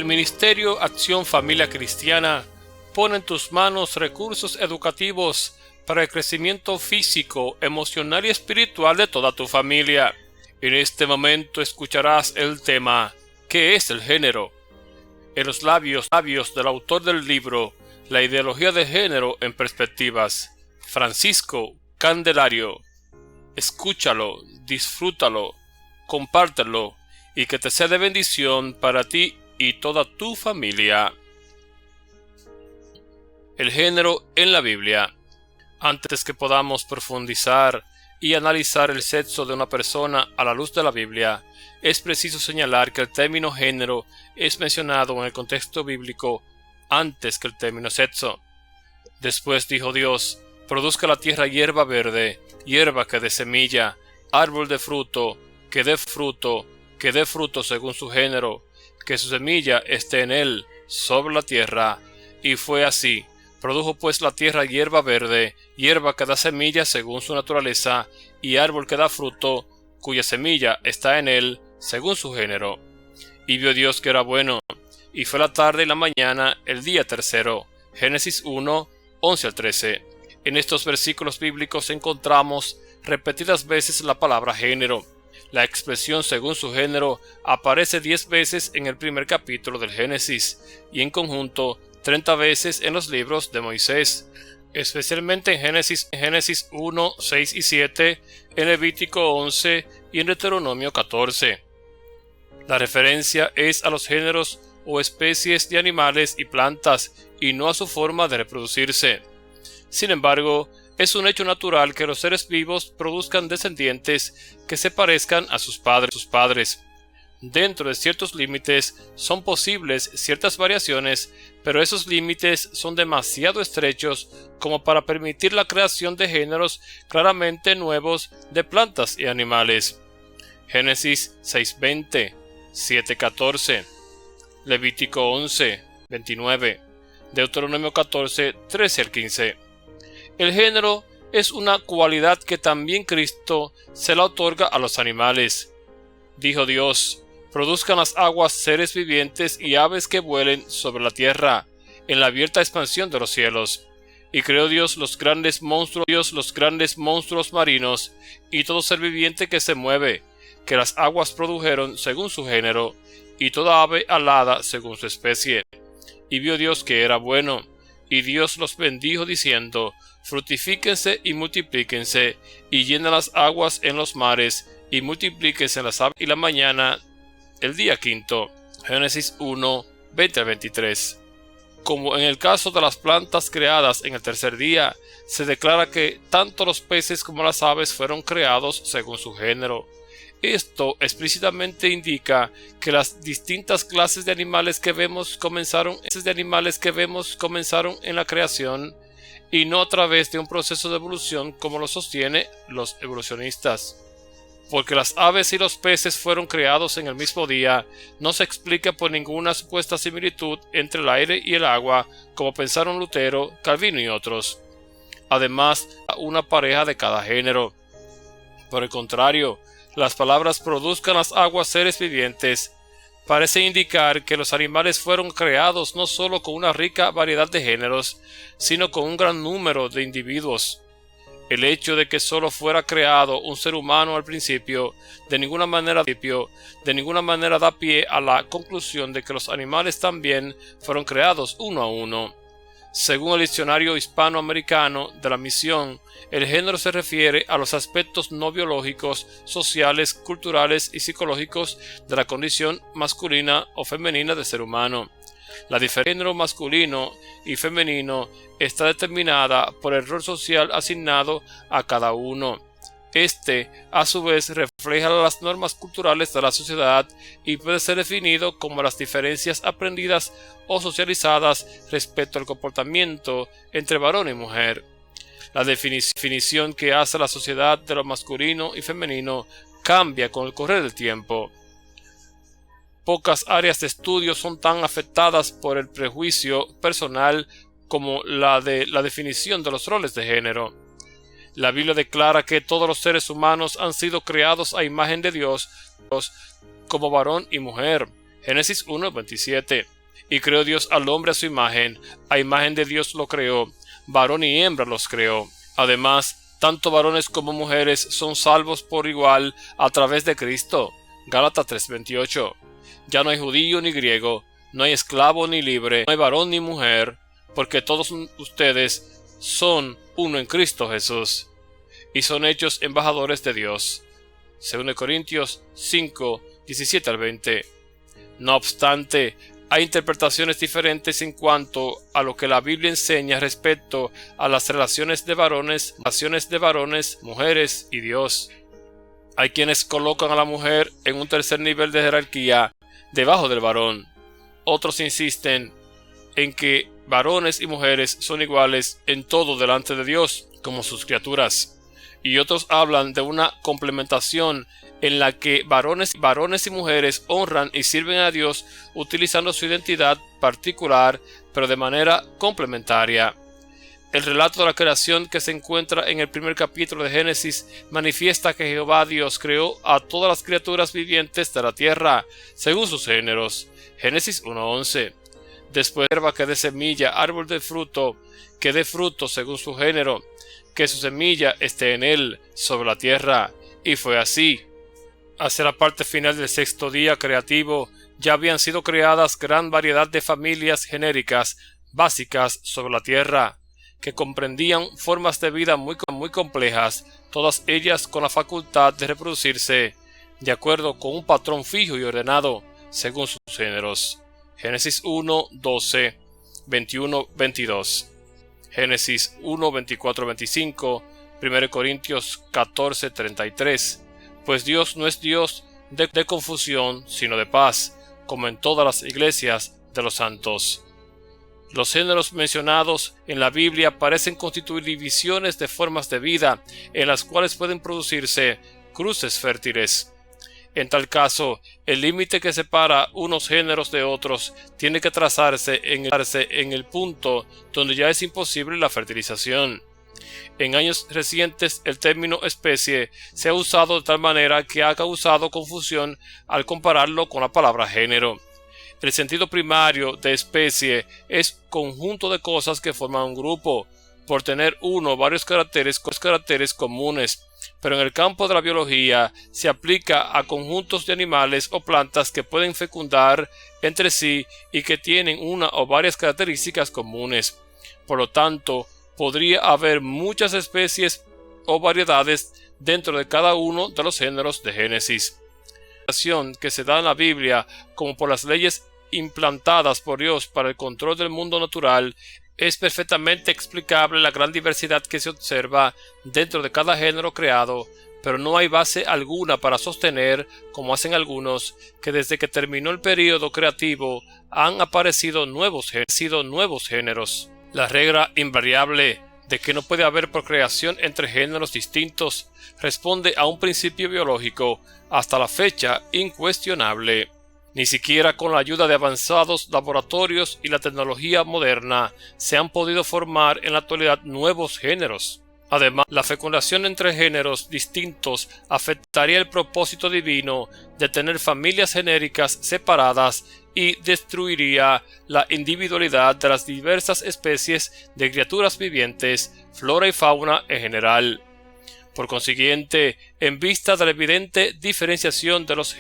El Ministerio Acción Familia Cristiana pone en tus manos recursos educativos para el crecimiento físico, emocional y espiritual de toda tu familia. En este momento escucharás el tema ¿qué es el género? En los labios del autor del libro La ideología de género en perspectivas, Francisco Candelario. Escúchalo, disfrútalo, compártelo y que te sea de bendición para ti y toda tu familia. El género en la Biblia. Antes que podamos profundizar y analizar el sexo de una persona a la luz de la Biblia, es preciso señalar que el término género es mencionado en el contexto bíblico antes que el término sexo. Después dijo Dios: produzca la tierra hierba verde, hierba que dé semilla, árbol de fruto, que dé fruto según su género, que su semilla esté en él, sobre la tierra. Y fue así. Produjo pues la tierra hierba verde, hierba que da semilla según su naturaleza, y árbol que da fruto, cuya semilla está en él, según su género. Y vio Dios que era bueno, y fue la tarde y la mañana, el día tercero. Génesis 1, 11 al 13. En estos versículos bíblicos encontramos repetidas veces la palabra género. La expresión según su género aparece 10 veces en el primer capítulo del Génesis, y en conjunto 30 veces en los libros de Moisés, especialmente en Génesis 1, 6 y 7, en Levítico 11 y en Deuteronomio 14. La referencia es a los géneros o especies de animales y plantas y no a su forma de reproducirse. Sin embargo, es un hecho natural que los seres vivos produzcan descendientes que se parezcan a sus padres. Dentro de ciertos límites son posibles ciertas variaciones, pero esos límites son demasiado estrechos como para permitir la creación de géneros claramente nuevos de plantas y animales. Génesis 6:20, 7:14, Levítico 11:29, Deuteronomio 14, 13 al 15. El género es una cualidad que también Cristo se la otorga a los animales. Dijo Dios: produzcan las aguas seres vivientes y aves que vuelen sobre la tierra, en la abierta expansión de los cielos. Y creó Dios los grandes monstruos marinos, y todo ser viviente que se mueve, que las aguas produjeron según su género, y toda ave alada según su especie. Y vio Dios que era bueno, y Dios los bendijo diciendo: fructifíquense y multiplíquense, y llenen las aguas en los mares, y multiplíquense las aves. Y la mañana, el día quinto. Génesis 1, 20 al 23. Como en el caso de las plantas creadas en el tercer día, se declara que tanto los peces como las aves fueron creados según su género. Esto explícitamente indica que las distintas clases de animales que vemos comenzaron en la creación, y no a través de un proceso de evolución como lo sostienen los evolucionistas. Porque las aves y los peces fueron creados en el mismo día, no se explica por ninguna supuesta similitud entre el aire y el agua, como pensaron Lutero, Calvino y otros. Además, una pareja de cada género. Por el contrario, las palabras produzcan las aguas seres vivientes parece indicar que los animales fueron creados no solo con una rica variedad de géneros, sino con un gran número de individuos. El hecho de que solo fuera creado un ser humano al principio de ninguna manera da pie a la conclusión de que los animales también fueron creados uno a uno. Según el diccionario hispanoamericano de la misión, el género se refiere a los aspectos no biológicos, sociales, culturales y psicológicos de la condición masculina o femenina del ser humano. La diferencia entre género masculino y femenino está determinada por el rol social asignado a cada uno. Este, a su vez, refleja las normas culturales de la sociedad y puede ser definido como las diferencias aprendidas o socializadas respecto al comportamiento entre varón y mujer. La definición que hace la sociedad de lo masculino y femenino cambia con el correr del tiempo. Pocas áreas de estudio son tan afectadas por el prejuicio personal como la de la definición de los roles de género. La Biblia declara que todos los seres humanos han sido creados a imagen de Dios como varón y mujer. Génesis 1:27. Y creó Dios al hombre a imagen de Dios lo creó, varón y hembra los creó. Además, tanto varones como mujeres son salvos por igual a través de Cristo. Gálatas 3:28. Ya no hay judío ni griego, no hay esclavo ni libre, no hay varón ni mujer, porque todos ustedes son uno en Cristo Jesús, y son hechos embajadores de Dios. 2 Corintios 5, 17 al 20. No obstante, hay interpretaciones diferentes en cuanto a lo que la Biblia enseña respecto a las relaciones de varones, mujeres y Dios. Hay quienes colocan a la mujer en un tercer nivel de jerarquía debajo del varón. Otros insisten en que varones y mujeres son iguales en todo delante de Dios, como sus criaturas. Y otros hablan de una complementación en la que varones y mujeres honran y sirven a Dios utilizando su identidad particular, pero de manera complementaria. El relato de la creación que se encuentra en el primer capítulo de Génesis manifiesta que Jehová Dios creó a todas las criaturas vivientes de la tierra, según sus géneros. Génesis 1:11. Después hierba que dé semilla, árbol de fruto, que dé fruto según su género, que su semilla esté en él, sobre la tierra. Y fue así. Hacia la parte final del sexto día creativo, ya habían sido creadas gran variedad de familias genéricas básicas sobre la tierra, que comprendían formas de vida muy complejas, todas ellas con la facultad de reproducirse de acuerdo con un patrón fijo y ordenado, según sus géneros. Génesis 1, 12, 21, 22. Génesis 1, 24, 25. 1 Corintios 14, 33. Pues Dios no es Dios de confusión, sino de paz, como en todas las iglesias de los santos. Los géneros mencionados en la Biblia parecen constituir divisiones de formas de vida en las cuales pueden producirse cruces fértiles. En tal caso, el límite que separa unos géneros de otros tiene que trazarse en el punto donde ya es imposible la fertilización. En años recientes, el término especie se ha usado de tal manera que ha causado confusión al compararlo con la palabra género. El sentido primario de especie es conjunto de cosas que forman un grupo, por tener uno o varios caracteres comunes, pero en el campo de la biología se aplica a conjuntos de animales o plantas que pueden fecundar entre sí y que tienen una o varias características comunes. Por lo tanto, podría haber muchas especies o variedades dentro de cada uno de los géneros de Génesis. La relación que se da en la Biblia, como por las leyes implantadas por Dios para el control del mundo natural, es perfectamente explicable la gran diversidad que se observa dentro de cada género creado, pero no hay base alguna para sostener, como hacen algunos, que desde que terminó el período creativo han aparecido nuevos géneros. La regla invariable de que no puede haber procreación entre géneros distintos responde a un principio biológico hasta la fecha incuestionable. Ni siquiera con la ayuda de avanzados laboratorios y la tecnología moderna se han podido formar en la actualidad nuevos géneros. Además, la fecundación entre géneros distintos afectaría el propósito divino de tener familias genéricas separadas y destruiría la individualidad de las diversas especies de criaturas vivientes, flora y fauna en general. Por consiguiente, en vista de la evidente diferenciación de los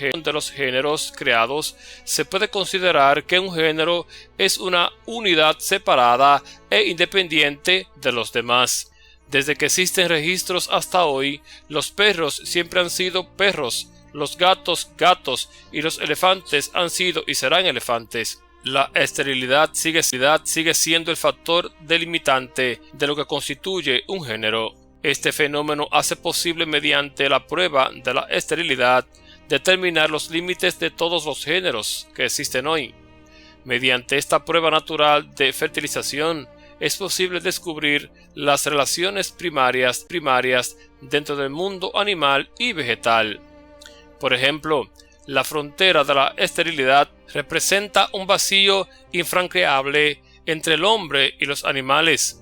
géneros creados, se puede considerar que un género es una unidad separada e independiente de los demás. Desde que existen registros hasta hoy, los perros siempre han sido perros, los gatos, gatos, y los elefantes han sido y serán elefantes. La esterilidad sigue siendo el factor delimitante de lo que constituye un género. Este fenómeno hace posible, mediante la prueba de la esterilidad, determinar los límites de todos los géneros que existen hoy. Mediante esta prueba natural de fertilización, es posible descubrir las relaciones primarias dentro del mundo animal y vegetal. Por ejemplo, la frontera de la esterilidad representa un vacío infranqueable entre el hombre y los animales.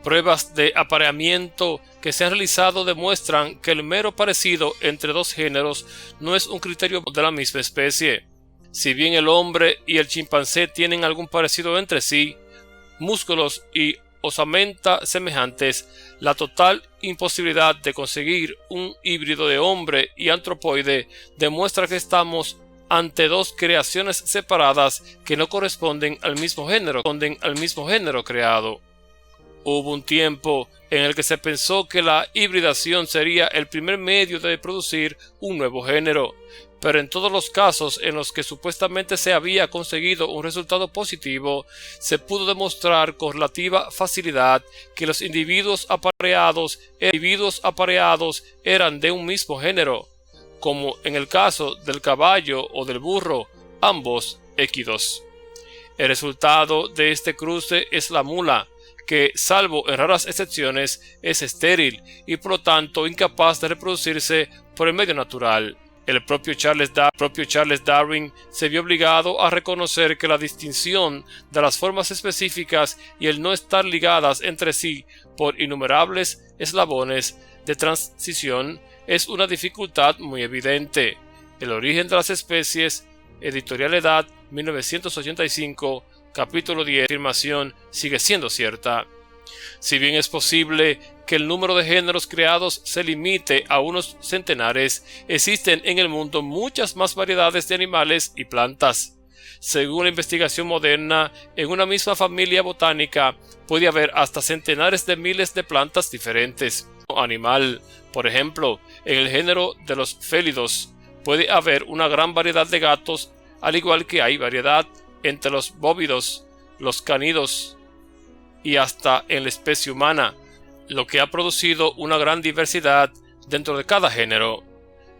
Pruebas de apareamiento que se han realizado demuestran que el mero parecido entre dos géneros no es un criterio de la misma especie. Si bien el hombre y el chimpancé tienen algún parecido entre sí, músculos y osamenta semejantes, la total imposibilidad de conseguir un híbrido de hombre y antropoide demuestra que estamos ante dos creaciones separadas que no corresponden al mismo género creado. Hubo un tiempo en el que se pensó que la hibridación sería el primer medio de producir un nuevo género, pero en todos los casos en los que supuestamente se había conseguido un resultado positivo, se pudo demostrar con relativa facilidad que los individuos apareados eran de un mismo género, como en el caso del caballo o del burro, ambos equidos. El resultado de este cruce es la mula, que, salvo en raras excepciones, es estéril y por lo tanto incapaz de reproducirse por el medio natural. El propio Charles Darwin se vio obligado a reconocer que la distinción de las formas específicas y el no estar ligadas entre sí por innumerables eslabones de transición es una dificultad muy evidente. El origen de las especies, Editorial Edad, 1985, capítulo 10, afirmación sigue siendo cierta. Si bien es posible que el número de géneros creados se limite a unos centenares, existen en el mundo muchas más variedades de animales y plantas. Según la investigación moderna, en una misma familia botánica puede haber hasta centenares de miles de plantas diferentes. Animal, por ejemplo, en el género de los félidos puede haber una gran variedad de gatos, al igual que hay variedad entre los bóvidos, los canídeos y hasta en la especie humana, lo que ha producido una gran diversidad dentro de cada género.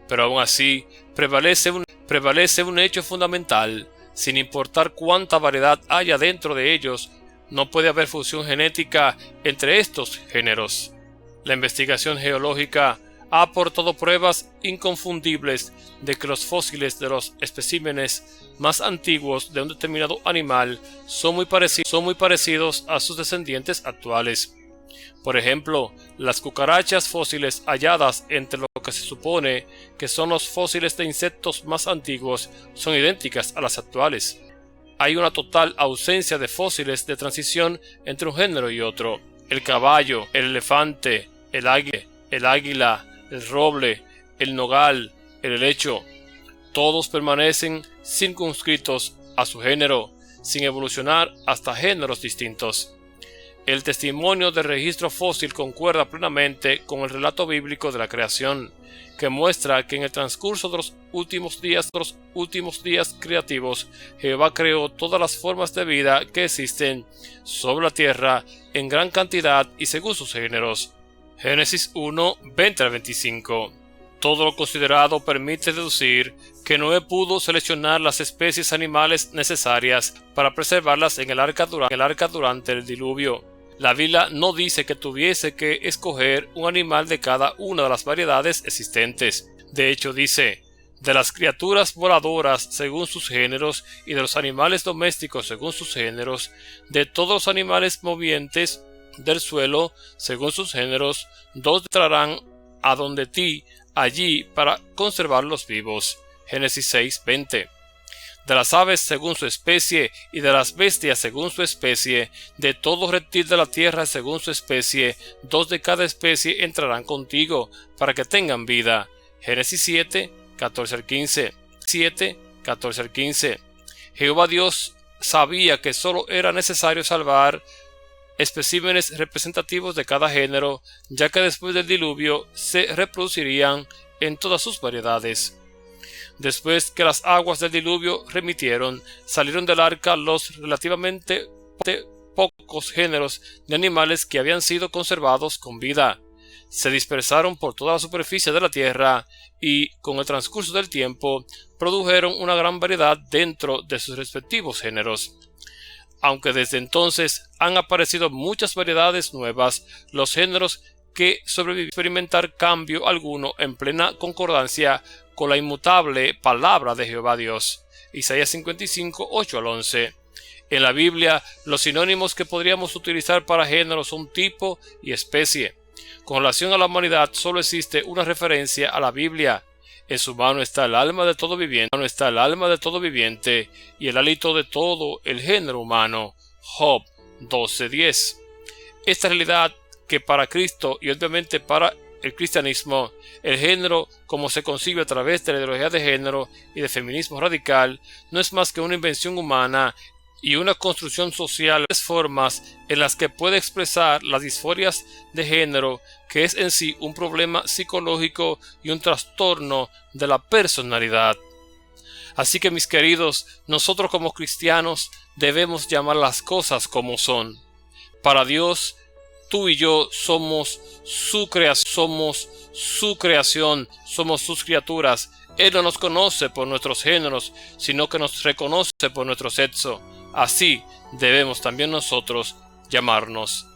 Pero aún así, prevalece un hecho fundamental: sin importar cuánta variedad haya dentro de ellos, no puede haber fusión genética entre estos géneros. La investigación geológica ha aportado pruebas inconfundibles de que los fósiles de los especímenes más antiguos de un determinado animal son muy parecidos a sus descendientes actuales. Por ejemplo, las cucarachas fósiles halladas entre lo que se supone que son los fósiles de insectos más antiguos son idénticas a las actuales. Hay una total ausencia de fósiles de transición entre un género y otro. El caballo, el elefante, el águila, el roble, el nogal, el helecho, todos permanecen circunscritos a su género, sin evolucionar hasta géneros distintos. El testimonio del registro fósil concuerda plenamente con el relato bíblico de la creación, que muestra que en el transcurso de los últimos días creativos, Jehová creó todas las formas de vida que existen sobre la tierra en gran cantidad y según sus géneros. Génesis 1, 20-25. Todo lo considerado permite deducir que Noé pudo seleccionar las especies animales necesarias para preservarlas en el arca durante el diluvio. La Biblia no dice que tuviese que escoger un animal de cada una de las variedades existentes. De hecho, dice: de las criaturas voladoras según sus géneros y de los animales domésticos según sus géneros, de todos los animales movientes del suelo según sus géneros, 2 entrarán a donde ti allí para conservarlos vivos. Génesis 6:20. De las aves según su especie y de las bestias según su especie, de todo reptil de la tierra según su especie, 2 de cada especie entrarán contigo para que tengan vida. Génesis 7:14-15. 7:14-15. Jehová Dios sabía que solo era necesario salvar especímenes representativos de cada género, ya que después del diluvio se reproducirían en todas sus variedades. Después que las aguas del diluvio remitieron, salieron del arca los relativamente pocos géneros de animales que habían sido conservados con vida. Se dispersaron por toda la superficie de la tierra y, con el transcurso del tiempo, produjeron una gran variedad dentro de sus respectivos géneros. Aunque desde entonces han aparecido muchas variedades nuevas, los géneros que sobrevivieron experimentar cambio alguno en plena concordancia con la inmutable palabra de Jehová Dios. Isaías 55, 8-11. En la Biblia, los sinónimos que podríamos utilizar para género son tipo y especie. Con relación a la humanidad, solo existe una referencia a la Biblia. En su mano está el alma de todo viviente, y el hálito de todo el género humano. Job 12:10. Esta realidad que para Cristo y obviamente para el cristianismo, el género como se concibe a través de la ideología de género y de feminismo radical, no es más que una invención humana y una construcción social, formas en las que puede expresar las disforias de género, que es en sí un problema psicológico y un trastorno de la personalidad. Así que, mis queridos, nosotros como cristianos debemos llamar las cosas como son. Para Dios, tú y yo somos su creación, somos sus criaturas. Él no nos conoce por nuestros géneros, sino que nos reconoce por nuestro sexo. Así debemos también nosotros llamarnos.